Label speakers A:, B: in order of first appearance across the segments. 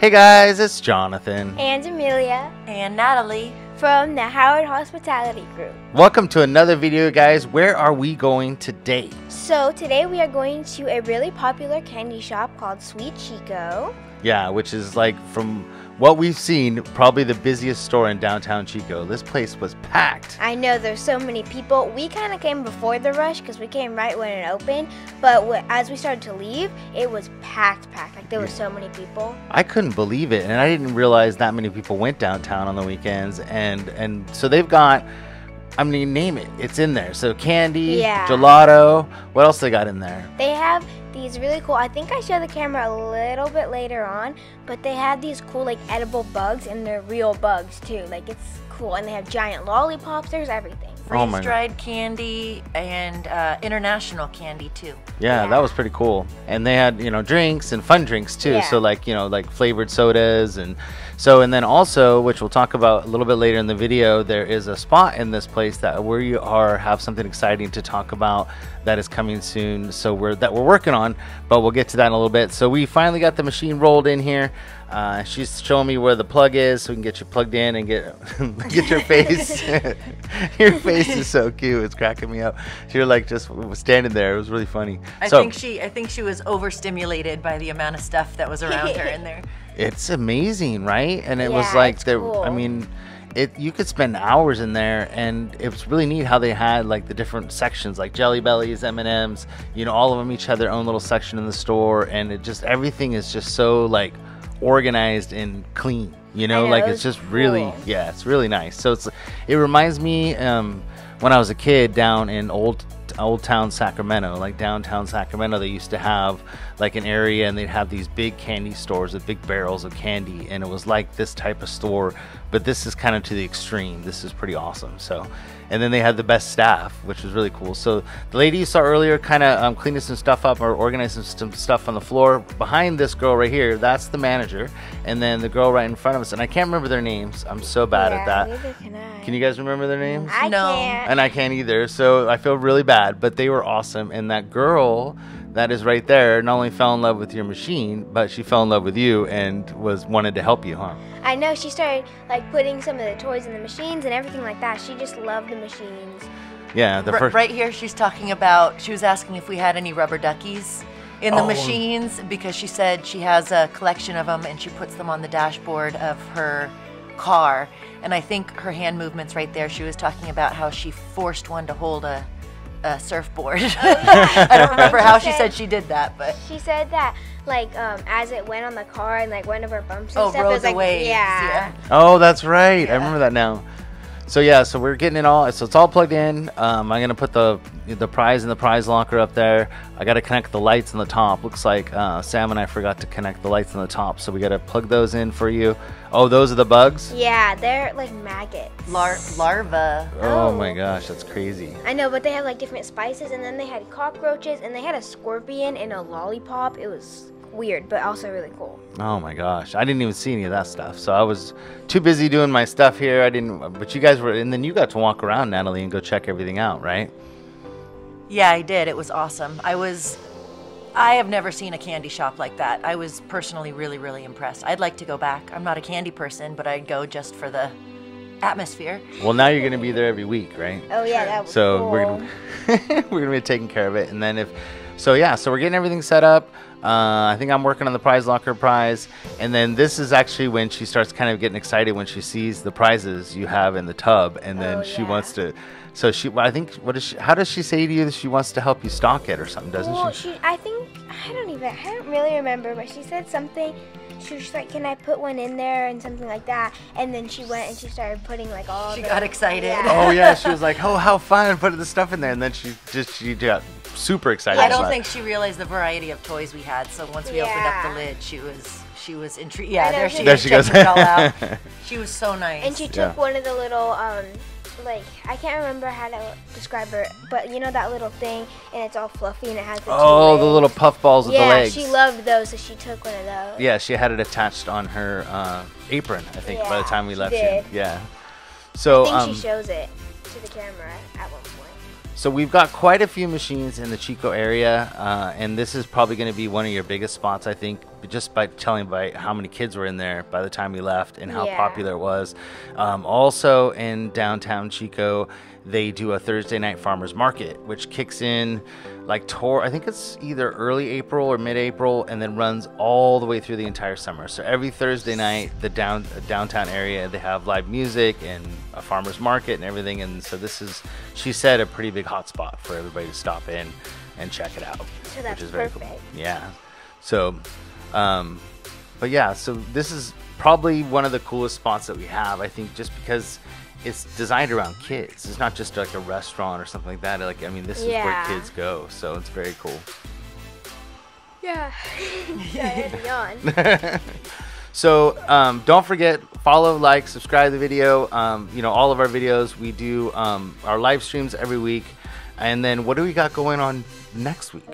A: Hey guys, it's Jonathan.
B: And Amelia.
C: And Natalie.
B: From the Howard Hospitality Group.
A: Welcome to another video, guys. Where are we going today?
B: So today we are going to a really popular candy shop called Sweet Chico.
A: Yeah, which is like, from what we've seen, probably the busiest store in downtown Chico. This place was packed.
B: I know, there's so many people. We kind of came before the rush because we came right when it opened. But as we started to leave, it was packed. Like there were so many people.
A: I couldn't believe it, and I didn't realize that many people went downtown on the weekends. And so they've got, I mean, name it, it's in there. So candy, gelato. What else they got in there?
B: They have these really cool, I think I showed the camera a little bit later on, but they have these cool like edible bugs, and they're real bugs too. Like it's cool, and they have giant lollipops. There's everything.
C: Freeze-dried candy and international candy too.
A: Yeah, that was pretty cool. And they had, drinks and fun drinks too. So like, like flavored sodas and then also, which we'll talk about a little bit later in the video, there is a spot in this place that we have something exciting to talk about that is coming soon. So we're working on, but we'll get to that in a little bit. So we finally got the machine rolled in here. She's showing me where the plug is so we can get you plugged in and get your face. Your face is so cute. It's cracking me up. You're like just standing there. It was really funny.
C: I think she was overstimulated by the amount of stuff that was around her in there. It's
A: amazing, right? And it was like cool. I mean, you could spend hours in there, and it was really neat how they had like the different sections, like Jelly Bellies, M&Ms. All of them each had their own little section in the store, and everything is just so like organized and clean. Like it's just really, it's really nice. So it reminds me when I was a kid down in old town Sacramento, like downtown Sacramento, they used to have like an area, and they'd have these big candy stores with big barrels of candy, and it was like this type of store, but this is kind of to the extreme. This is pretty awesome. So, and then they had the best staff, which was really cool. So the lady you saw earlier kind of cleaning some stuff up or organizing some stuff on the floor. Behind this girl right here, that's the manager, and then the girl right in front of us, and I can't remember their names. I'm so bad at that.
B: Neither can I.
A: Can you guys remember their names?
B: I can't.
A: And I can't either, so I feel really bad, but they were awesome. And that girl that is right there not only fell in love with your machine, but she fell in love with you and wanted to help you, huh?
B: I know. She started like putting some of the toys in the machines and everything like that. She just loved the machines.
A: Yeah,
C: right here she's talking about, she was asking if we had any rubber duckies in the machines, because she said she has a collection of them and she puts them on the dashboard of her car. And I think her hand movements right there, she was talking about how she forced one to hold a surfboard. I don't remember how she said she did that, but
B: she said that like as it went on the car and like one of her bumps and stuff,
C: rode
B: it was
C: the
B: like
C: waves.
B: Yeah.
A: Oh, that's right. I remember that now. So yeah, so we're getting it all. So it's all plugged in. I'm gonna put the prize in the prize locker up there. I gotta connect the lights on the top. Looks like Sam and I forgot to connect the lights on the top, so we gotta plug those in for you. Oh, those are the bugs?
B: Yeah, they're like maggots.
C: Larva.
A: Oh my gosh, that's crazy.
B: I know, but they have like different spices, and then they had cockroaches, and they had a scorpion and a lollipop. It was weird, but also really cool.
A: Oh my gosh, I didn't even see any of that stuff, so I was too busy doing my stuff here. But you guys were, and then you got to walk around, Natalie, and go check everything out, right?
C: Yeah, I did. It was awesome. I have never seen a candy shop like that. I was personally really, really impressed. I'd like to go back. I'm not a candy person, but I'd go just for the atmosphere.
A: Well, now you're going to be there every week, right?
B: Oh yeah, that was
A: so
B: cool.
A: we're gonna be taking care of it, and then so we're getting everything set up. I think I'm working on the prize locker prize, and then this is actually when she starts kind of getting excited when she sees the prizes you have in the tub, and then she wants to. So I think, how does she say to you that she wants to help you stock it or something, doesn't she?
B: I don't really remember, but she said something. She was like, can I put one in there and something like that, and then she went and she started putting like all.
C: She got excited.
B: Yeah.
A: Oh yeah, she was like, oh how fun, putting the stuff in there, and then she got super excited.
C: I don't think she realized the variety of toys we had. So once we opened up the lid, she was intrigued. Yeah, there she goes. It all out. She was so nice.
B: And she took one of the little like, I can't remember how to describe her, but you know that little thing, and it's all fluffy and it has the
A: the little puff balls with the legs.
B: Yeah, she loved those, so she took one of those.
A: Yeah, she had it attached on her apron, I think, by the time we left you. Yeah. So
B: I think she shows it to the camera at one point.
A: So we've got quite a few machines in the Chico area, and this is probably going to be one of your biggest spots, I think, just by telling by how many kids were in there by the time we left and how popular it was. Also in downtown Chico, they do a Thursday night farmers market, which kicks in like I think it's either early April or mid-April, and then runs all the way through the entire summer. So every Thursday night, the downtown area, they have live music and a farmers market and everything. And so this is, she said, a pretty big hotspot for everybody to stop in and check it out,
B: so that's
A: which is very
B: perfect.
A: cool. Yeah. So, but yeah, so this is probably one of the coolest spots that we have, I think, just because it's designed around kids. It's not just like a restaurant or something like that. Like, I mean, this is where kids go, so it's very cool.
B: Yeah. I had to yawn.
A: So don't forget, follow, like, subscribe to the video. You know, all of our videos, we do our live streams every week. And then what do we got going on next week?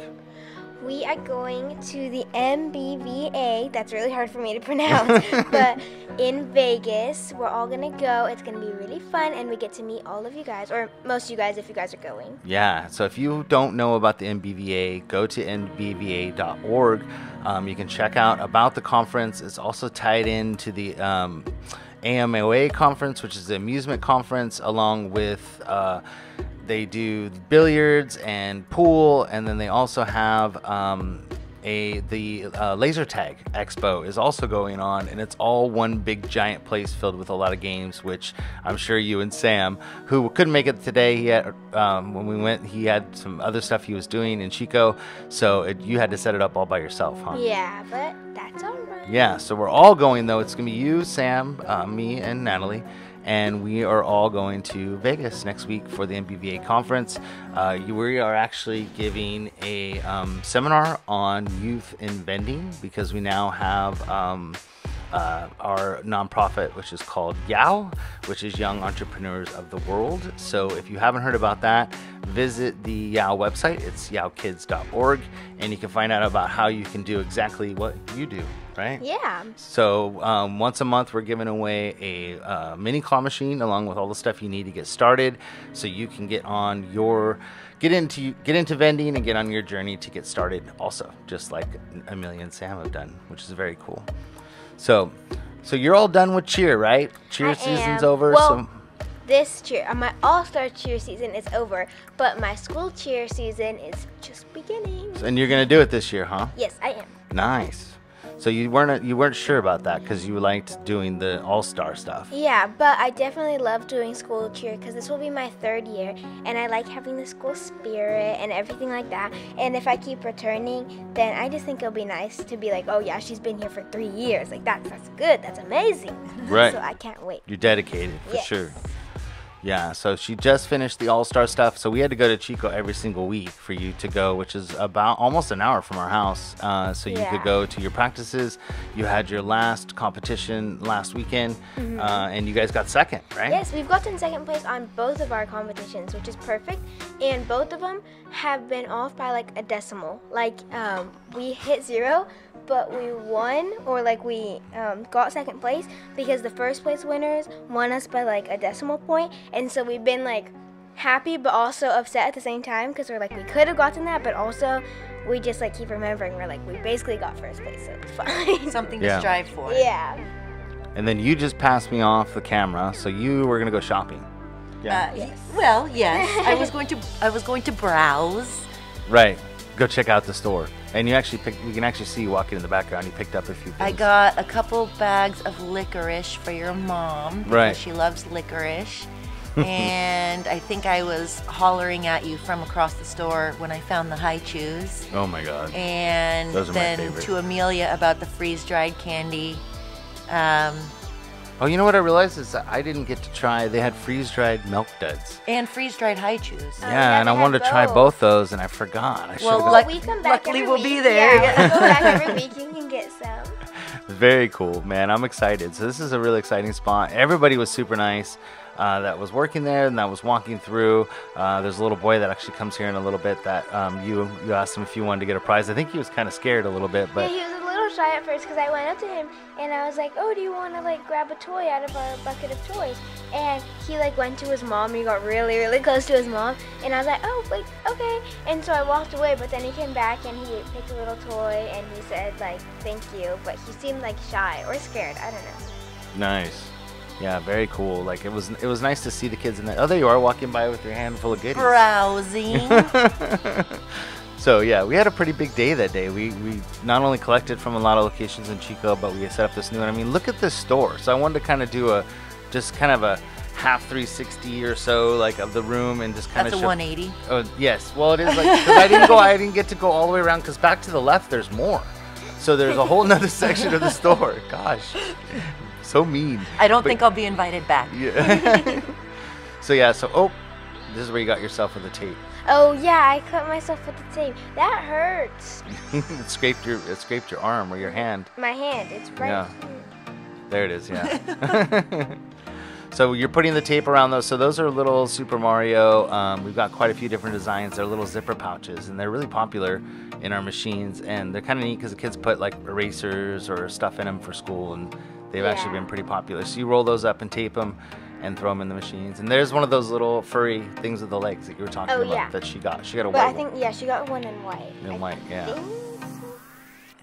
B: We are going to the MBVA, that's really hard for me to pronounce, but in Vegas. We're all going to go. It's going to be really fun, and we get to meet all of you guys, or most of you guys if you guys are going.
A: Yeah, so if you don't know about the MBVA, go to nbva.org. You can check out about the conference. It's also tied into the AMOA conference, which is the amusement conference, along with they do billiards and pool, and then they also have the laser tag expo is also going on, and it's all one big giant place filled with a lot of games, which I'm sure you and Sam, who couldn't make it today, he had when we went, he had some other stuff he was doing in Chico, so you had to set it up all by yourself, huh?
B: Yeah, but that's all right.
A: Yeah, so we're all going though. It's gonna be you, Sam, me, and Natalie. And we are all going to Vegas next week for the MBVA conference. We are actually giving a seminar on youth in vending, because we now have our nonprofit, which is called YOW, which is Young Entrepreneurs of the World. So if you haven't heard about that, visit the YOW website. It's yowkids.org, and you can find out about how you can do exactly what you do. Right?
B: Yeah.
A: So once a month, we're giving away a mini claw machine along with all the stuff you need to get started, so you can get into vending and get on your journey to get started. Also, just like Amelia and Sam have done, which is very cool. So you're all done with cheer, right? Cheer season's over.
B: Well, this cheer, my all-star cheer season is over, but my school cheer season is just beginning.
A: And you're gonna do it this year, huh?
B: Yes, I am.
A: Nice. So you weren't sure about that because you liked doing the all-star stuff.
B: Yeah, but I definitely love doing school cheer because this will be my 3rd year, and I like having the school spirit and everything like that. And if I keep returning, then I just think it'll be nice to be like, oh yeah, she's been here for 3 years. Like that's good. That's amazing.
A: Right.
B: So I can't wait.
A: You're dedicated for
B: Yes.
A: sure. Yeah, so she just finished the all-star stuff, so we had to go to Chico every single week for you to go, which is about almost an hour from our house, so you could go to your practices. You had your last competition last weekend, and you guys got second, right?
B: Yes, we've gotten 2nd place on both of our competitions, which is perfect, and both of them have been off by like a decimal. Like we hit 0, but we won, or like we got 2nd place because the 1st place winners won us by like a decimal point. And so we've been like happy but also upset at the same time, because we're like, we could have gotten that, but also we just like keep remembering we're like, we basically got 1st place, so it's fine.
C: Something to strive for.
B: Yeah.
A: And then you just passed me off the camera, so you were gonna go shopping. Yeah.
B: Yes.
C: Well, yes. I was going to browse.
A: Right. Go check out the store. And you actually we can actually see you walking in the background. You picked up a few things.
C: I got a couple bags of licorice for your mom, because
A: Right.
C: she loves licorice. And I think I was hollering at you from across the store when I found the high chews.
A: Oh my God.
C: And
A: Those are my
C: then
A: favorite.
C: to Amelia about the freeze-dried candy.
A: Oh, you know what I realized is that I didn't get to try. They had freeze-dried milk duds.
C: And freeze-dried high chews.
A: Yeah, and I
B: they
A: wanted to
B: had
A: try
B: both.
A: both those, and I forgot. I should
C: Well,
A: have.
B: We come back
C: luckily
B: every
C: we'll be
B: week.
C: there.
B: Yeah, we'll go back every week. You can get some.
A: Very cool, man. I'm excited. So this is a really exciting spot. Everybody was super nice that was working there and that was walking through. There's a little boy that actually comes here in a little bit that you asked him if you wanted to get a prize. I think he was kind of scared a little bit, but
B: Yeah, he was a little little shy at first because I went up to him and I was like, oh, do you want to like grab a toy out of our bucket of toys? And he like went to his mom. He got really, really close to his mom. And I was like, oh, wait, okay. And so I walked away, but then he came back and he picked a little toy and he said like, thank you. But he seemed like shy or scared. I don't know.
A: Nice. Yeah, very cool. Like it was nice to see the kids in there. Oh, there you are walking by with your hand full of goodies.
C: Browsing.
A: So yeah, we had a pretty big day that day. We not only collected from a lot of locations in Chico, but we set up this new one. I mean, look at this store. So I wanted to kind of do a half 360 or so, like of the room, and just kind of.
C: That's a 180.
A: Oh yes, well it is, like, because I didn't get to go all the way around, because back to the left there's more. So there's a whole nother section of the store. Gosh, so mean.
C: I don't think I'll be invited back.
A: Yeah. So yeah, oh, this is where you got yourself with the tape.
B: Oh yeah, I cut myself with the tape. That hurts.
A: It scraped your arm or your hand.
B: My hand, it's right here.
A: There it is, yeah. So you're putting the tape around those. So those are little Super Mario. We've got quite a few different designs. They're little zipper pouches, and they're really popular in our machines. And they're kind of neat because the kids put like erasers or stuff in them for school, and they've actually been pretty popular. So you roll those up and tape them and throw them in the machines. And there's one of those little furry things with the legs that you were talking about that she got. She got a white one.
B: Yeah, she got one in white.
A: In white, yeah.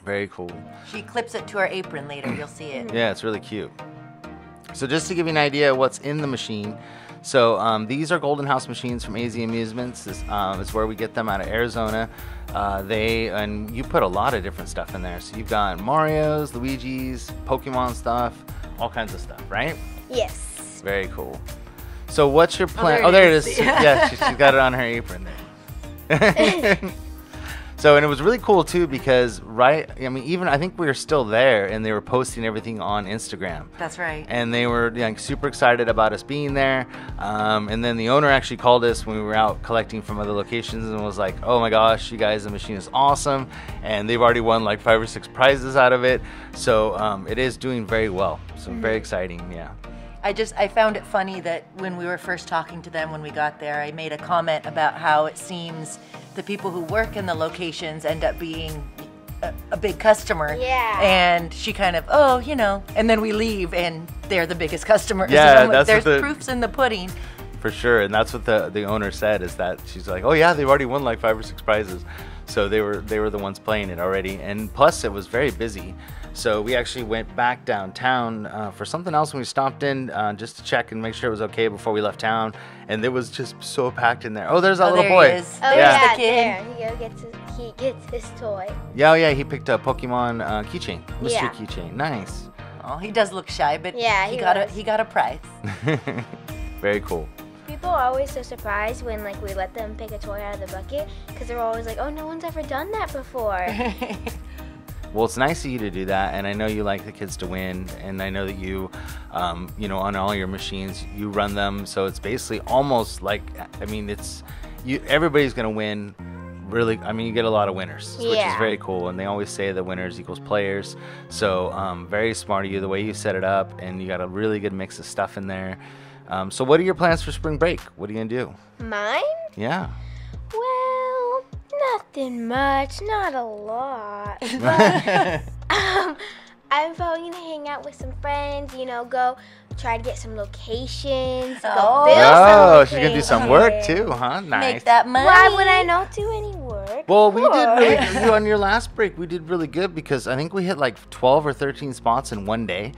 A: Very cool.
C: She clips it to her apron later. You'll see it.
A: Yeah, it's really cute. So just to give you an idea of what's in the machine, so these are Golden House machines from AZ Amusements. This is where we get them out of Arizona. And you put a lot of different stuff in there. So you've got Mario's, Luigi's, Pokemon stuff, all kinds of stuff, right?
B: Yes.
A: Very cool. So what's your plan? Oh, there it is. Yeah, she's got it on her apron there. So, and it was really cool too because, I think we were still there and they were posting everything on Instagram.
C: That's right.
A: And they were super excited about us being there. And then the owner actually called us when we were out collecting from other locations and was like, oh my gosh, you guys, the machine is awesome. And they've already won like 5 or 6 prizes out of it. So it is doing very well. So very exciting, yeah.
C: I found it funny that when we were first talking to them when we got there, I made a comment about how it seems the people who work in the locations end up being a big customer.
B: Yeah.
C: And she kind of, and then we leave and they're the biggest customer.
A: Yeah,
C: so there's proofs in the pudding.
A: For sure, and that's what the owner said, is that she's like, oh yeah, they've already won like 5 or 6 prizes. So they were the ones playing it already, and plus it was very busy. So we actually went back downtown for something else when we stopped in just to check and make sure it was okay before we left town. And it was just so packed in there. Oh, there's that little boy.
C: He is. Oh, yeah, the kid.
B: There. He gets his toy.
A: Yeah, he picked a Pokemon keychain, mystery keychain. Nice.
C: Oh, he does look shy, but he got a prize.
A: Very cool.
B: People are always so surprised when we let them pick a toy out of the bucket because they're always like, oh, no one's ever done that before.
A: Well, it's nice of you to do that, and I know you like the kids to win, and I know that you, on all your machines, you run them, so it's basically almost like, everybody's going to win. Really, you get a lot of winners, which is very cool, and they always say that winners equals players. So very smart of you, the way you set it up, and you got a really good mix of stuff in there. So what are your plans for spring break? What are you going to do?
B: Mine?
A: Yeah.
B: Well, nothing much, not a lot. But, I'm probably going to hang out with some friends, go try to get some locations.
A: Oh, she's going to do some work too, huh? Nice.
C: Make that money.
B: Why would I not do any work?
A: Well, we did really good on your last break. We did really good because I think we hit like 12 or 13 spots in one day.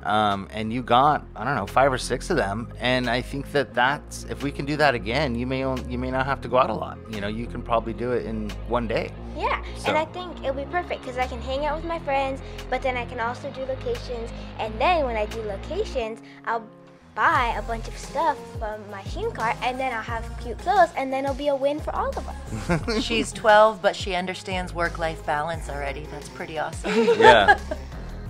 A: And you got, 5 or 6 of them, and I think that's, if we can do that again, you may not have to go out a lot. You can probably do it in one day.
B: Yeah, so. And I think it'll be perfect because I can hang out with my friends, but then I can also do locations, and then when I do locations, I'll buy a bunch of stuff from my Shein cart, and then I'll have cute clothes, and then it'll be a win for all of us.
C: She's 12, but she understands work-life balance already. That's pretty awesome.
A: Yeah.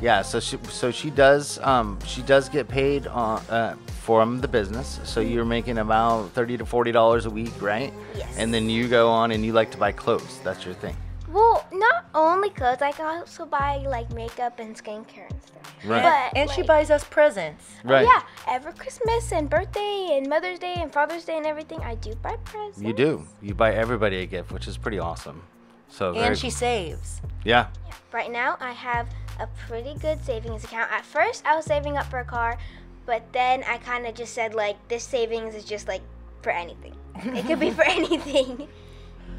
A: Yeah, so she does get paid from the business. So you're making about $30 to $40 a week, right?
B: Yes.
A: And then you go on and you like to buy clothes. That's your thing.
B: Well, not only clothes. I can also buy makeup and skincare and stuff.
A: Right.
C: And she buys us presents.
A: Right.
B: Yeah, every Christmas and birthday and Mother's Day and Father's Day and everything, I do buy presents.
A: You do. You buy everybody a gift, which is pretty awesome. So
C: and she saves.
A: Yeah.
B: Right now, I have a pretty good savings account. At first, I was saving up for a car, but then I kind of just said, like, this savings is just, like, for anything. It could be for anything.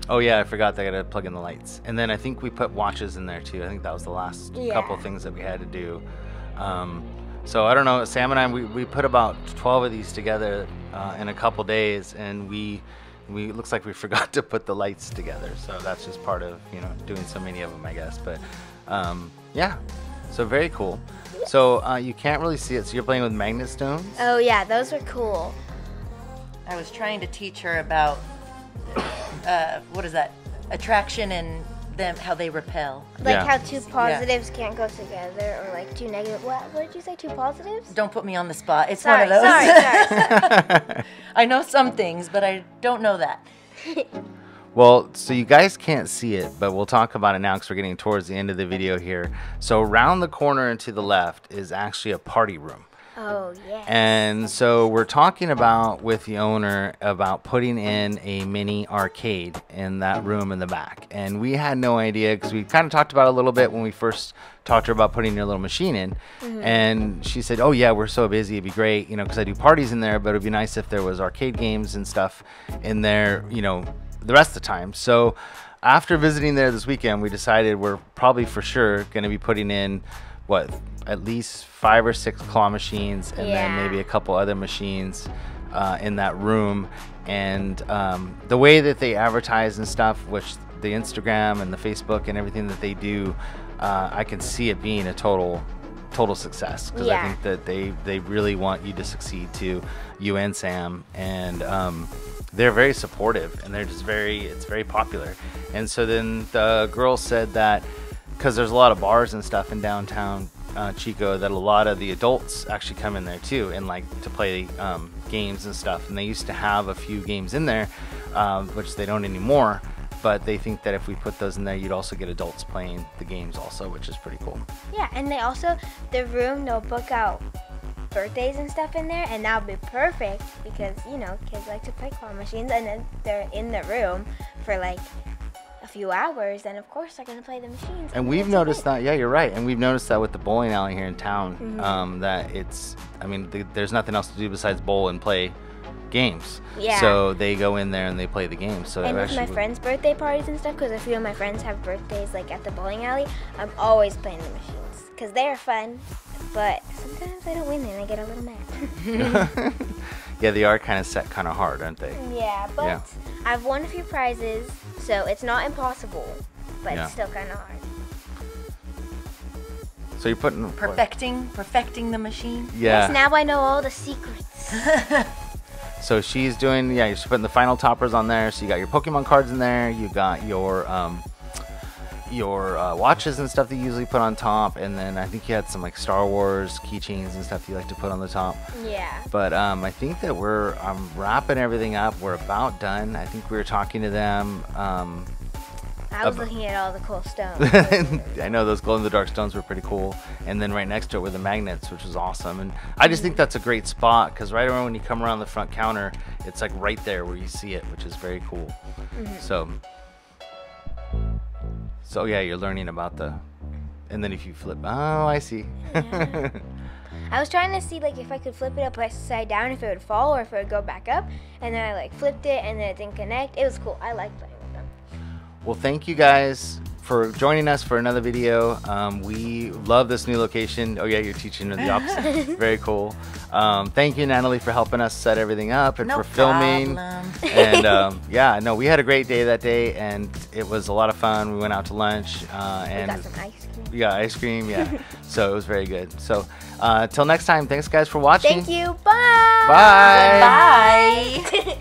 A: Oh, yeah, I forgot that I got to plug in the lights. And then I think we put watches in there, too. I think that was the last couple things that we had to do. So I don't know, Sam and I, we put about 12 of these together in a couple days, and we looks like we forgot to put the lights together. So that's just part of, you know, doing so many of them, I guess. But yeah, so very cool. So you can't really see it, so you're playing with magnet stones?
B: Oh yeah, those were cool.
C: I was trying to teach her about, what is that, attraction and them, how they repel.
B: Like how two positives can't go together, or like two negative. What did you say? Two positives?
C: Don't put me on the spot. It's
B: Sorry,
C: one of those.
B: sorry.
C: I know some things, but I don't know that.
A: Well, so you guys can't see it, but we'll talk about it now because we're getting towards the end of the video here. So around the corner and to the left is actually a party room.
B: Oh, yeah.
A: And so we're talking about with the owner about putting in a mini arcade in that room in the back. And we had no idea because we kind of talked about it a little bit when we first talked to her about putting your little machine in. And she said, oh yeah, we're so busy, it'd be great, you know, because I do parties in there, but it'd be nice if there was arcade games and stuff in there, you know, the rest of the time. So after visiting there this weekend, we decided we're probably for sure going to be putting in at least 5 or 6 claw machines, and then maybe a couple other machines in that room. And the way that they advertise and stuff, which the Instagram and the Facebook and everything that they do, I can see it being a total success, because I think that they really want you to succeed too, you and Sam, and they're very supportive, and they're just it's very popular. And so then the girl said that because there's a lot of bars and stuff in downtown Chico, that a lot of the adults actually come in there too, and like to play games and stuff. And they used to have a few games in there, which they don't anymore. But they think that if we put those in there, you'd also get adults playing the games also, which is pretty cool.
B: Yeah, and they also, the room, they'll book out birthdays and stuff in there, and that'll be perfect because, you know, kids like to play claw machines, and then they're in the room for like a few hours, and of course they're going to play the machines.
A: And we've noticed that, yeah, you're right. And we've noticed that with the bowling alley here in town, that it's, I mean, there's nothing else to do besides bowl and play games.
B: Yeah.
A: So they go in there and they play the games. So
B: and with my friends' birthday parties and stuff, because a few of my friends have birthdays like at the bowling alley, I'm always playing the machines because they're fun. But sometimes I don't win and I get a little mad.
A: Yeah, they are kind of set kind of hard, aren't they?
B: Yeah, but I've won a few prizes, so it's not impossible, but it's still kind of hard.
A: So you're putting
C: perfecting the machine.
A: Yeah.
B: Yes, now I know all the secrets.
A: So she's doing, she's putting the final toppers on there. So you got your Pokemon cards in there. You got your watches and stuff that you usually put on top, and then I think you had some like Star Wars keychains and stuff you like to put on the top.
B: Yeah.
A: But I think that I'm wrapping everything up. We're about done. I think we were talking to them.
B: I was looking at all the cool stones.
A: I know those glow-in-the-dark stones were pretty cool. And then right next to it were the magnets, which was awesome. And I just think that's a great spot because right around when you come around the front counter, it's like right there where you see it, which is very cool. So yeah, you're learning about and then if you flip, oh, I see.
B: Yeah. I was trying to see like if I could flip it upside down, if it would fall or if it would go back up. And then I like flipped it and then it didn't connect. It was cool. I like playing with them.
A: Well, thank you guys for joining us for another video. We love this new location. Oh yeah, you're teaching the opposite. Very cool. Thank you, Natalie, for helping us set everything up and for filming. And yeah, no, we had a great day that day, and it was a lot of fun. We went out to lunch and
B: we got some ice cream.
A: Yeah, ice cream. Yeah, so it was very good. So till next time, thanks guys for watching.
B: Thank you. Bye.
A: Bye.
C: Bye.